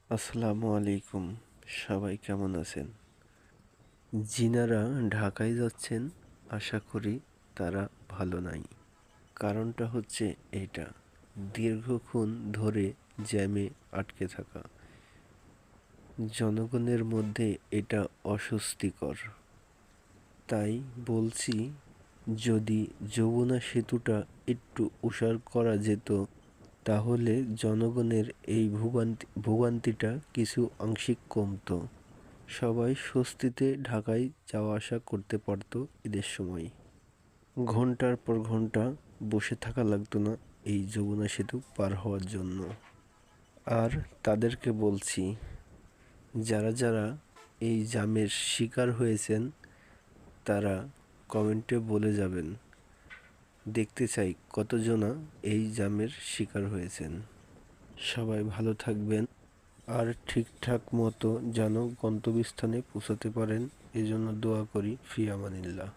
আসসালামু আলাইকুম। সবাই কেমন আছেন? যিনারা ঢাকায় যাচ্ছেন আশা করি তারা ভালো নাই। কারণটা হচ্ছে এইটা, দীর্ঘক্ষণ ধরে জ্যামে আটকে থাকা। জনগণের মধ্যে এটা অস্বস্তিকর। তাই বলছি, যদি যমুনা সেতুটা একটু ওসার করা যেত তাহলে জনগণের এই ভোগান্তিটা কিছু আংশিক কমতো। সবাই স্বস্তিতে ঢাকায় যাওয়া আসা করতে পারতো ঈদের সময়। ঘন্টার পর ঘন্টা বসে থাকা লাগতো না এই যমুনা সেতু পার হওয়ার জন্য। আর তাদেরকে বলছি, যারা যারা এই জ্যামের শিকার হয়েছেন তারা কমেন্টে বলে যাবেন। দেখতে চাই কতজনা এই জ্যামের শিকার হয়েছেন। সবাই ভালো থাকবেন আর ঠিকঠাক মতো যেন গন্তব্যস্থানে পৌঁছাতে পারেন এজন্য দোয়া করি। ফি আমানিল্লাহ।